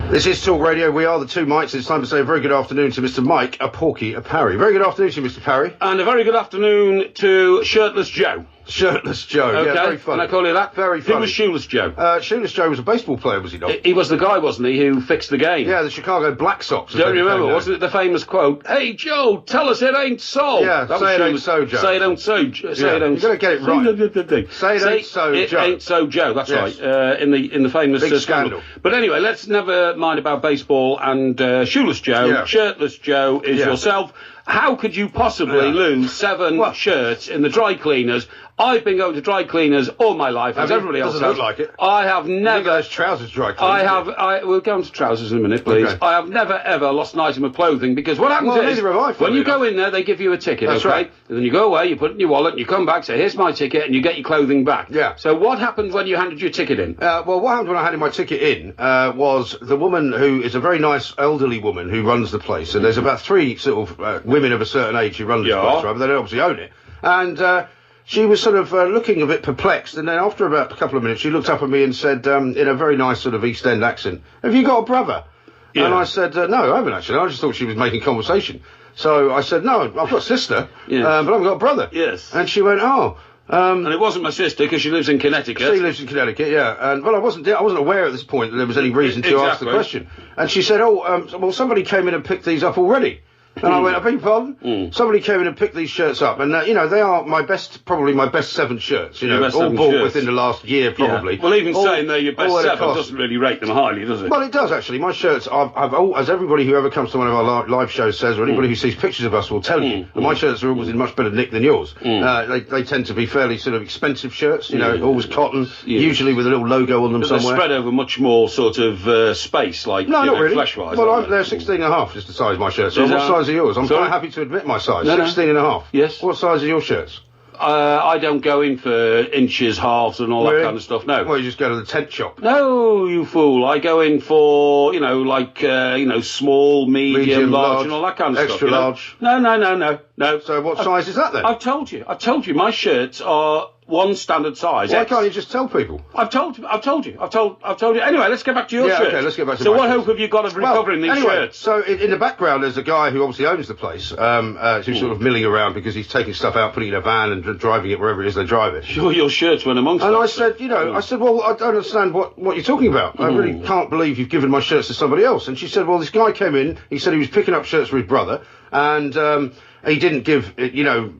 This is Talk Radio. We are the two Mikes. It's time to say a very good afternoon to Mr. Mike, a Porky, a Parry. Very good afternoon to you, Mr. Parry. And a very good afternoon to Shirtless Joe. Shirtless Joe. Okay. Yeah, very funny. Can I call you that? Very funny. Who was Shoeless Joe? Shoeless Joe was a baseball player, was he not? He was the guy, wasn't he, who fixed the game? Yeah, the Chicago Black Sox. Don't you remember? Wasn't it the famous quote? Hey, Joe, tell us it ain't so. Yeah, that say it ain't so, Joe. Say it ain't so. Say it ain't. You've got to get it right. Say it ain't so, it Joe. Ain't so, Joe. That's yes. right. In the famous big scandal. But anyway, let's never mind about baseball and Shoeless Joe. Yeah. Shirtless Joe is yourself. How could you possibly lose 7 shirts in the dry cleaners? I've been going to dry cleaners all my life, as everybody else doesn't has. look like it. I have never... those trousers dry cleaners. We'll go on to trousers in a minute, please. Okay. I have never, ever lost an item of clothing, because what happens is, when you go in there, they give you a ticket, That's right. And then you go away, you put it in your wallet, and you come back, say, here's my ticket, and you get your clothing back. Yeah. So what happened when you handed your ticket in? Well, what happened when I handed my ticket in was the woman who is a very nice elderly woman who runs the place, and there's about 3 sort of women of a certain age who run this place, right? But they don't obviously own it. And she was sort of looking a bit perplexed, and then after about a couple of minutes, she looked up at me and said, in a very nice sort of East End accent, "Have you got a brother?" Yeah. And I said, "No, I haven't actually. I just thought she was making conversation." So I said, "No, I've got a sister, but I haven't got a brother." Yes. And she went, "Oh." And it wasn't my sister, because she lives in Connecticut. She lives in Connecticut, yeah. And well, I wasn't aware at this point that there was any reason to ask the question. And she said, well, somebody came in and picked these up already. And I went, I beg your pardon? Somebody came in and picked these shirts up, and they are probably my best 7 shirts, all bought within the last year, probably. Yeah. Well, even saying they're your best 7 doesn't really rate them highly, does it? Well, it does, actually. My shirts, as everybody who ever comes to one of our live shows says, or anybody who sees pictures of us will tell you, that my shirts are always in much better nick than yours. They tend to be fairly sort of expensive shirts, always cotton, usually with a little logo on them somewhere. They're spread over much more sort of space, like, not really. flesh-wise. Well, they're 16.5 is the size of my shirts. So what size are yours? I'm quite happy to admit my size. 16.5. Yes. What size are your shirts? I don't go in for inches, halves, and all that kind of stuff. No. Well, you just go to the tent shop. No, you fool. I go in for small, medium, large, and all that kind of stuff. Extra large. No. So what size is that then? I've told you. My shirts are one standard size. Why can't you just tell people? I've told you. Anyway, let's get back to your shirts. Okay, let's get back to So my what shirts. hope have you got of recovering these shirts? So in the background there's a guy who obviously owns the place, who's sort of milling around because he's taking stuff out, putting it in a van and driving it wherever it is they drive it. Sure, your shirts went amongst them. And I said, well, I don't understand what you're talking about. I really can't believe you've given my shirts to somebody else. And she said, well, this guy came in, he said he was picking up shirts for his brother, and he didn't give,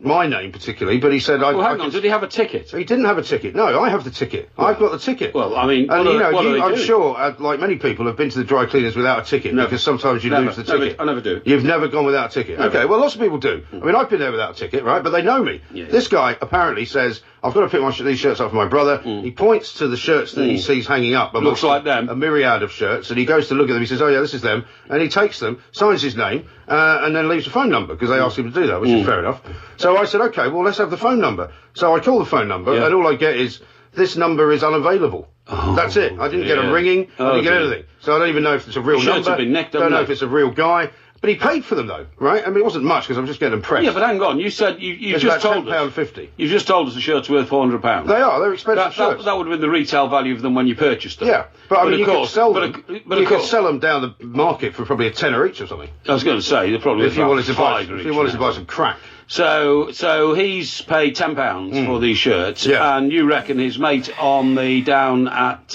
my name particularly, but he said... hang on, did he have a ticket? He didn't have a ticket. No, I have the ticket. Well, I've got the ticket. Well, I mean, and I'm sure, like many people, have been to the dry cleaners without a ticket, because sometimes you lose the ticket. I never do. You've never gone without a ticket? Never. Okay, well, lots of people do. I mean, I've been there without a ticket, right? But they know me. Yeah. This guy apparently says, I've got to pick these shirts up for my brother. He points to the shirts that he sees hanging up. Looks like them. A myriad of shirts, and he goes to look at them. He says, oh, yeah, this is them. And he takes them, signs his name, and then leaves a phone number, because they asked him to do that, which is fair enough. So I said, okay, well, let's have the phone number. So I call the phone number, and all I get is, this number is unavailable. That's it. I didn't get a ringing. I didn't get anything. So I don't even know if it's a real number. Have been nicked, don't know if it's a real guy. But he paid for them, though, right? I mean, it wasn't much, because I'm just getting pressed. Yeah, but hang on. You said you just told us. £10.50. You just told us the shirt's worth £400. They are. They're expensive shirts. That would have been the retail value of them when you purchased them. Yeah, but I mean, you could sell them. You could sell them down the market for probably a tenner each or something. I was going to say they're probably if you wanted to buy some crack. So he's paid £10 for these shirts, and you reckon his mate on the down at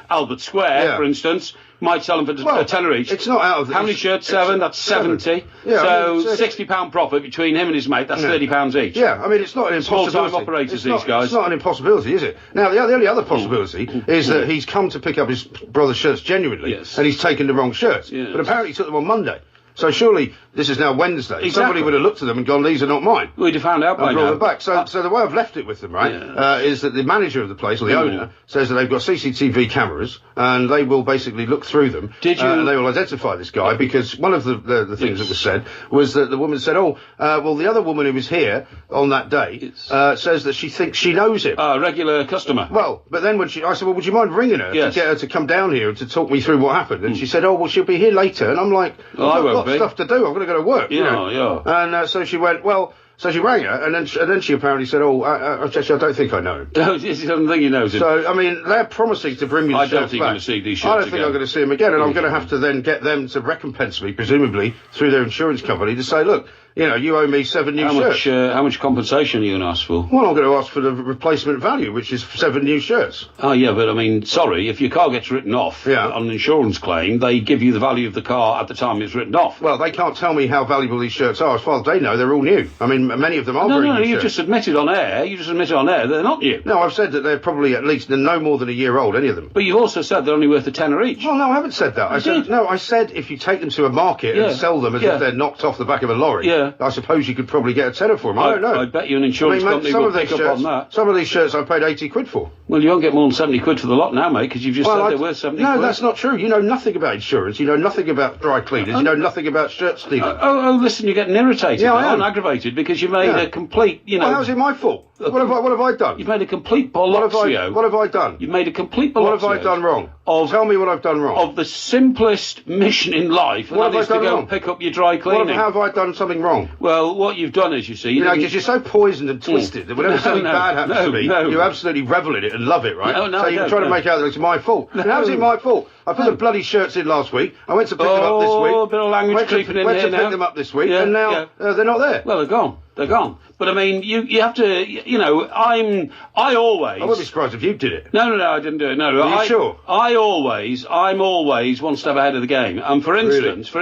Albert Square, for instance, might sell them for a tenner each. It's not out of how many shirts? 7. That's 70. Yeah, so £60 profit between him and his mate. That's £30 each. Yeah, I mean, it's not an impossibility. Small-time operators, these guys. It's not an impossibility, is it? Now, the only other possibility is that he's come to pick up his brother's shirts genuinely, and he's taken the wrong shirts. Yes. But apparently he took them on Monday. So surely this is now Wednesday. Exactly. Somebody would have looked at them and gone, these are not mine. We'd have found out by now. And brought them back. So the way I've left it with them, right, is that the manager of the place, or the owner, says that they've got CCTV cameras, and they will basically look through them. And they will identify this guy, because one of the things that was said was that the woman said, well, the other woman who was here on that day says that she thinks she knows him. A regular customer. Well, but then I said, well, would you mind ringing her to get her to come down here and to talk me through what happened? And she said, well, she'll be here later. And I'm like, I've got stuff to do. I'm going to go to work. Yeah. And so she went, well, So she rang her, and then she apparently said, actually, I don't think I know him. No, she doesn't think he knows him. So, I mean, they're promising to bring me the shirts back. I don't think I'm going to see these shirts again. I don't think I'm going to see them again, and I'm going to have to then get them to recompense me, presumably, through their insurance company, to say, look, you owe me 7 new shirts. How much compensation are you going to ask for? Well, I'm going to ask for the replacement value, which is 7 new shirts. Oh, yeah, but I mean, sorry, if your car gets written off on an insurance claim, they give you the value of the car at the time it's written off. Well, they can't tell me how valuable these shirts are. As far as they know, they're all new. I mean, many of them are very new you've just admitted on air. They're not new. No, I've said that they're probably at least no more than a year old, any of them. But you've also said they're only worth £10 each. Well, no, I haven't said that. I said if you take them to a market and sell them as if they're knocked off the back of a lorry, I suppose you could probably get a tenner for them. I don't know. I bet you an insurance company will pick up on that. Some of these shirts I paid 80 quid for. Well, you won't get more than 70 quid for the lot now, mate, because you've just said they're worth 70 quid. No, that's not true. You know nothing about insurance. You know nothing about dry cleaners. You know nothing about shirt stealing. Listen, you're getting irritated. Yeah, I am. Aggravated because you made a complete, Well, how's it my fault? What have I done? You've made a complete bolloxio. What have I done? You've made a complete bolloxio. What have I done wrong? Tell me what I've done wrong. Of the simplest mission in life, and that is to go and pick up your dry cleaning. How have I done something wrong? Well, what you've done is, you see... because you're so poisoned and twisted that whenever something bad happens to me, you absolutely revel in it and love it, right? So you're trying to make out that it's my fault. And how's it my fault? I put the bloody shirts in last week. I went to pick them up this week. A bit of language creeping in here now. Went to pick them up this week, and now they're not there. Well, they're gone. They're gone. But I mean, you have to, I wouldn't be surprised if you did it. No, I didn't do it. No, Are you sure? I'm always one step ahead of the game. And for instance,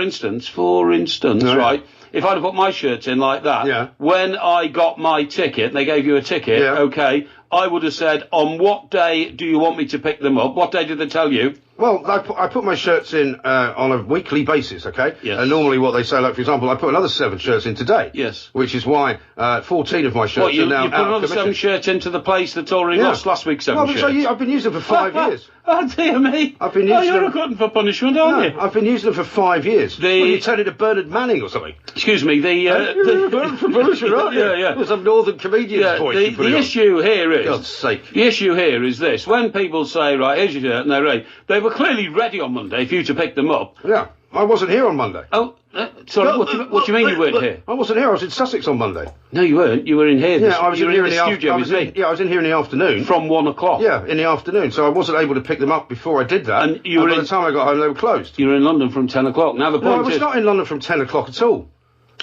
right, if I'd have put my shirts in like that, when I got my ticket, they gave you a ticket, okay, I would have said, on what day do you want me to pick them up? What day did they tell you? Well, I put my shirts in on a weekly basis, okay? Yes. And normally what they say, like, for example, I put another 7 shirts in today. Yes. Which is why 14 of my shirts are now you put another 7 shirts into the place that's already lost last week's 7 shirts? I've been using them for 5 years. Oh, dear me. I've been using you're a glutton for punishment, aren't you? I've been using them for 5 years. You turn into Bernard Manning or something. Excuse me, you're a glutton for punishment, aren't you? Yeah. There's some northern comedian's voice. The issue here is... God's sake. The issue here is this. When people say, right, here's your shirt, and they're ready, they were clearly ready on Monday for you to pick them up. Yeah. I wasn't here on Monday. Oh, sorry, what do you mean you weren't here? I wasn't here, I was in Sussex on Monday. No, you weren't. You were in here. I was in here in the afternoon. I was in here in the afternoon. From 1 o'clock? Yeah, in the afternoon, so I wasn't able to pick them up before I did that. And by the time I got home, they were closed. You were in London from 10 o'clock. Now the point I was not in London from 10 o'clock at all.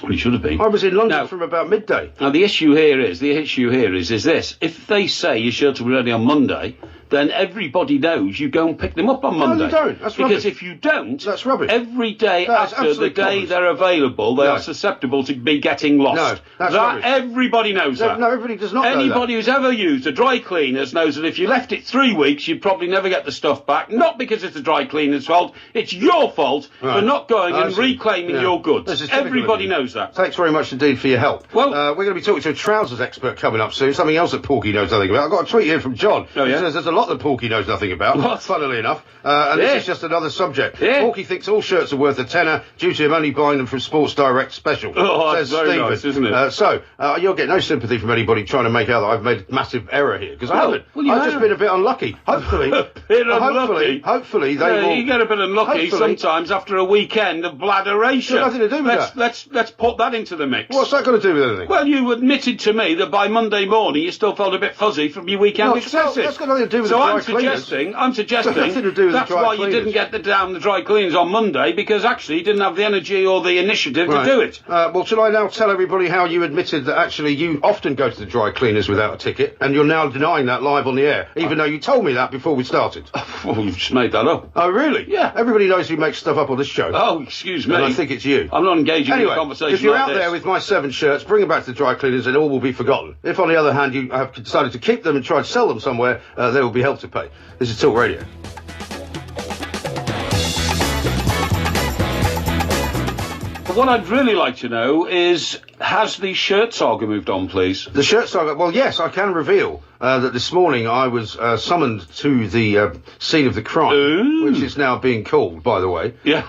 Well, you should have been. I was in London from about midday. Now, the issue here is this. If they say your shirts will be ready on Monday, then everybody knows you go and pick them up on Monday. No, you don't. That's rubbish. Because if you don't, that's rubbish. Every day after the day they're available, they are susceptible to be getting lost. No, that's rubbish. Everybody knows that. No, everybody does not know that. Anybody who's ever used a dry cleaners knows that if you left it 3 weeks, you'd probably never get the stuff back. Not because it's the dry cleaner's fault. It's your fault for not going and reclaiming your goods. Everybody knows that. Thanks very much indeed for your help. Well, we're going to be talking to a trousers expert coming up soon. Something else that Porky knows nothing about. I've got a tweet here from John. Oh, yeah? He says there's a lot that Porky knows nothing about, funnily enough, and this is just another subject. Porky thinks all shirts are worth a tenner due to him only buying them from Sports Direct Special. That's very nice, isn't it? So you'll get no sympathy from anybody trying to make out that I've made a massive error here, because I haven't. I've just been a bit unlucky. Hopefully, hopefully they will. You get a bit unlucky sometimes after a weekend of bladderation. Nothing to do with that. Let's put that into the mix. What's that got to do with anything? Well, you admitted to me that by Monday morning you still felt a bit fuzzy from your weekend excesses. That's got nothing to do with the dry cleaners. I'm suggesting that's why you didn't get down the dry cleaners on Monday, because actually you didn't have the energy or the initiative to do it. Well, shall I now tell everybody how you admitted that actually you often go to the dry cleaners without a ticket, and you're now denying that live on the air, even though you told me that before we started? Well, you've just made that up. Oh, really? Yeah. Everybody knows who makes stuff up on this show. Oh, excuse me. And I think it's you. I'm not engaging in a conversation if you're like out there with my 7 shirts, bring them back to the dry cleaners and all will be forgotten. If, on the other hand, you have decided to keep them and try to sell them somewhere, there will be hell to pay. This is Talk Radio. What I'd really like to know is, has the shirt saga moved on, please? The shirt saga? Well, yes, I can reveal that this morning I was summoned to the scene of the crime, which is now being called, by the way. Yeah.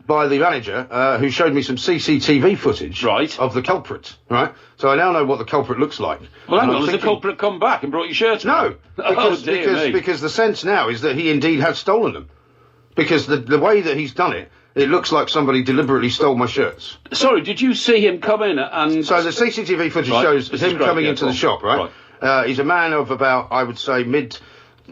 By the manager, who showed me some CCTV footage of the culprit, right? So I now know what the culprit looks like. Well, hang on, has the culprit come back and brought your shirts back? No, because the sense now is that he indeed has stolen them. Because the way that he's done it, it looks like somebody deliberately stole my shirts. Sorry, did you see him come in and... So the CCTV footage shows him coming into the shop, right? He's a man of about, I would say, mid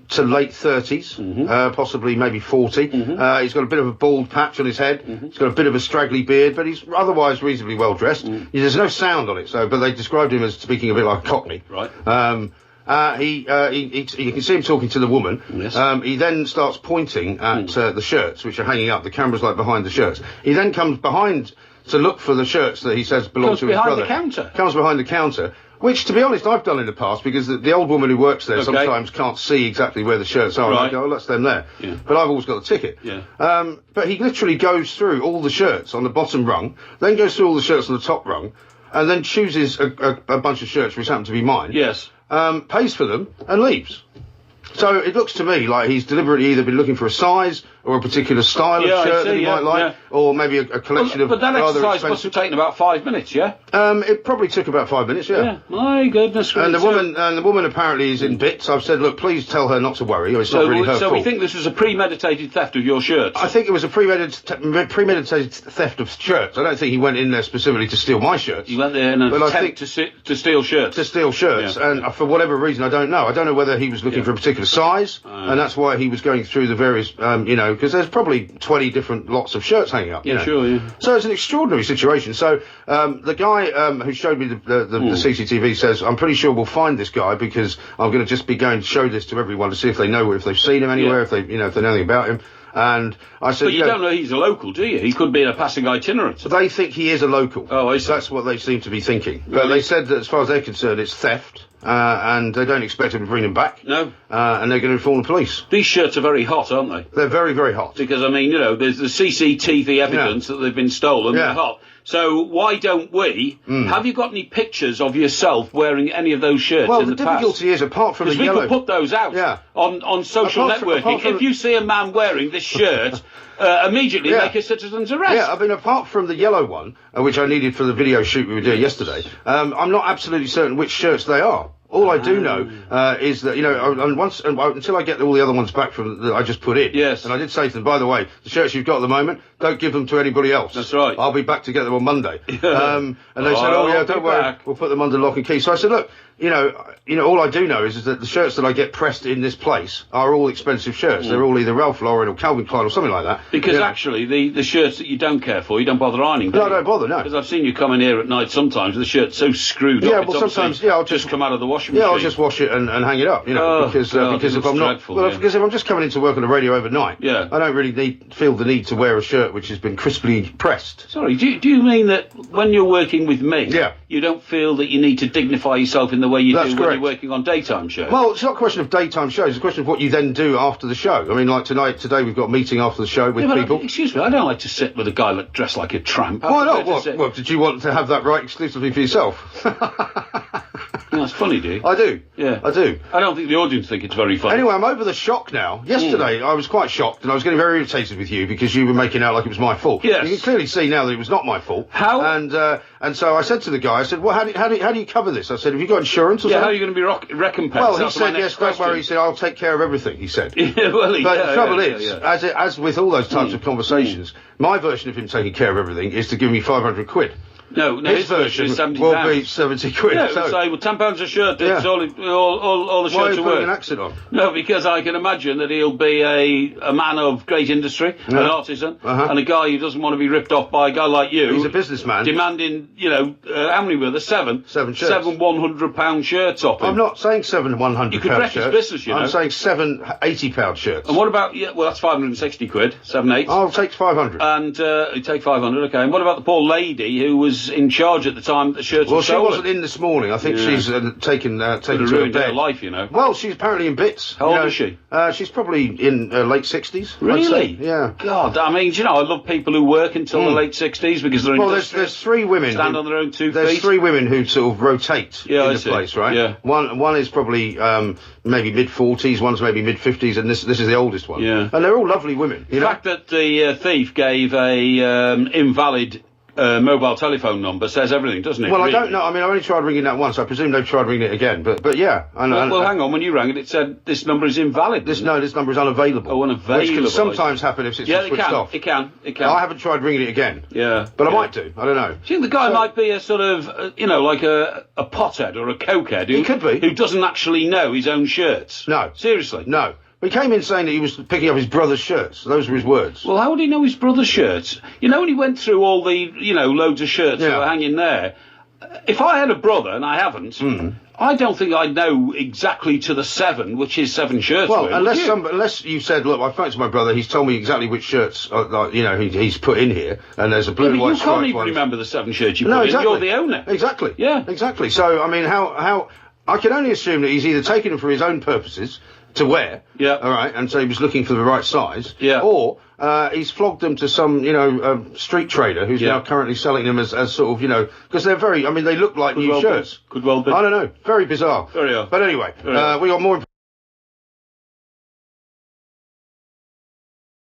to late 30s, possibly maybe 40. He's got a bit of a bald patch on his head. He's got a bit of a straggly beard, but he's otherwise reasonably well dressed. There's no sound on it, but they described him as speaking a bit like a Cockney. Right. You can see him talking to the woman. Yes. He then starts pointing at the shirts, which are hanging up. The camera's like behind the shirts. He then comes behind to look for the shirts that he says belong to his brother. Comes behind the counter. Which, to be honest, I've done in the past, because the old woman who works there sometimes can't see exactly where the shirts are. Right. I go, oh, that's them there. Yeah. But I've always got the ticket. Yeah. But he literally goes through all the shirts on the bottom rung, then goes through all the shirts on the top rung, and then chooses a bunch of shirts which happen to be mine. Yes. Pays for them, and leaves. So it looks to me like he's deliberately either been looking for a size or a particular style of shirt that he might like, or maybe a collection of but that rather exercise expensive... must have taken about 5 minutes, yeah? It probably took about 5 minutes, Yeah, my goodness. And the woman apparently is in bits. I've said, look, please tell her not to worry, or it's not really her fault. So we think this was a premeditated theft of your shirts? I think it was a premeditated theft of shirts. I don't think he went in there specifically to steal my shirts. He went there in an attempt to steal shirts. To steal shirts, and for whatever reason, I don't know. I don't know whether he was looking for a particular size, and that's why he was going through the various, because there's probably 20 different lots of shirts hanging up. Sure. So it's an extraordinary situation. So the guy who showed me the CCTV says, I'm pretty sure we'll find this guy, because I'm going to just be going to show this to everyone to see if they know, if they've seen him anywhere, if they know anything about him. And I said, but you don't know he's a local, do you? He could be in a passing itinerant. They think he is a local. Oh, I see. That's what they seem to be thinking. But they said that as far as they're concerned, it's theft. And they don't expect him to bring him back. No. And they're going to inform the police. These shirts are very hot, aren't they? They're very, very hot. Because, I mean, there's the CCTV evidence that they've been stolen. They're hot. So why don't we... Have you got any pictures of yourself wearing any of those shirts in the past? Well, the difficulty is, apart from the yellow... Because we could put those out on social networking. If you see a man wearing this shirt... immediately make a citizen's arrest. Yeah, I mean, apart from the yellow one, which I needed for the video shoot we were doing yesterday, I'm not absolutely certain which shirts they are. All I do know is that, until I get all the other ones back from that I just put in. Yes. And I did say to them, by the way, the shirts you've got at the moment, don't give them to anybody else. That's right. I'll be back to get them on Monday. And they said, don't worry, we'll put them under lock and key. So I said, look, all I do know is that the shirts that I get pressed in this place are all expensive shirts. They're all either Ralph Lauren or Calvin Klein or something like that. Because actually, the shirts that you don't care for, you don't bother ironing. No, I don't bother, no. Because I've seen you come in here at night sometimes with the shirt so screwed up. Well, sometimes, I'll just come out of the washing machine. Yeah, I'll just wash it and hang it up, because if I'm not... because if I'm just coming into work on the radio overnight, I don't really feel the need to wear a shirt which has been crisply pressed. Sorry, do you mean that when you're working with me, you don't feel that you need to dignify yourself in the way you do when you're working on daytime shows? Well, it's not a question of daytime shows, it's a question of what you then do after the show. I mean, like today we've got a meeting after the show with people. Excuse me, I don't like to sit with a guy dressed like a tramp. Why not? What, did you want to have that right exclusively for yourself? That's funny, do you? I do. Yeah. I do. I don't think the audience think it's very funny. Anyway, I'm over the shock now. Yesterday, I was quite shocked, and I was getting very irritated with you because you were making out like it was my fault. Yes. You can clearly see now that it was not my fault. How? And so I said to the guy, I said, well, how do you cover this? I said, have you got insurance or something? How are you going to be recompensed? Well, he said, yes, don't worry. He said, I'll take care of everything, he said. But the trouble is, as with all those types of conversations, my version of him taking care of everything is to give me 500 quid. No, his version is £70. Will be 70 quid. Yeah, so say, well, £10 a shirt, it's all the shirts are worth. Why are you putting an accent on? No, because I can imagine that he'll be a man of great industry, an artisan, and a guy who doesn't want to be ripped off by a guy like you. He's a businessman. Demanding, how many were there? Seven shirts. 7 £100 shirts off him. I'm not saying 7 £100 shirts. You could wreck his business, I'm saying 7 £80 shirts. And what about, that's 560 quid, 7 8. I'll take 500. And, you take 500, okay. And what about the poor lady who was in charge at the time the shirts were stolen? Well, she wasn't in this morning. I think she's taken to her bed. Her life, Well, she's apparently in bits. How old is she? She's probably in late 60s. Really? Yeah. God, I mean, I love people who work until the late 60s because they're there's 3 women stand on their own 2 feet. There's 3 women who sort of rotate in the place, right? Yeah. One is probably maybe mid-40s, one's maybe mid-50s, and this is the oldest one. Yeah. And they're all lovely women. The fact that the thief gave a invalid mobile telephone number says everything, doesn't it? Well, really? I don't know. I mean, I only tried ringing that once. I presume they've tried ringing it again. But yeah. Well, hang on. When you rang it, it said this number is invalid. This number is unavailable. Oh, unavailable. Which can sometimes happen if it's switched off. It can. I haven't tried ringing it again. Yeah. But I might do. I don't know. Do you think the guy might be a sort of, like a pothead or a cokehead? He could be. Who doesn't actually know his own shirts? No. Seriously? No. He came in saying that he was picking up his brother's shirts. Those were his words. Well, how would he know his brother's shirts? When he went through all the, loads of shirts that were hanging there, if I had a brother, and I haven't, I don't think I'd know exactly to the 7 which his 7 shirts were. Well, unless you said, look, I phoned to my brother, he's told me exactly which shirts, he's put in here, and there's a blue and white stripe one. You can't even remember the 7 shirts you put in. You're the owner. Exactly. Yeah. Exactly. So, I mean, how I can only assume that he's either taking them for his own purposes, to wear, all right, and so he was looking for the right size, or he's flogged them to some, street trader who's now currently selling them as sort of, because they're very, I mean, they look like new shirts. Could well be. I don't know, very bizarre. Very odd. But anyway, we got more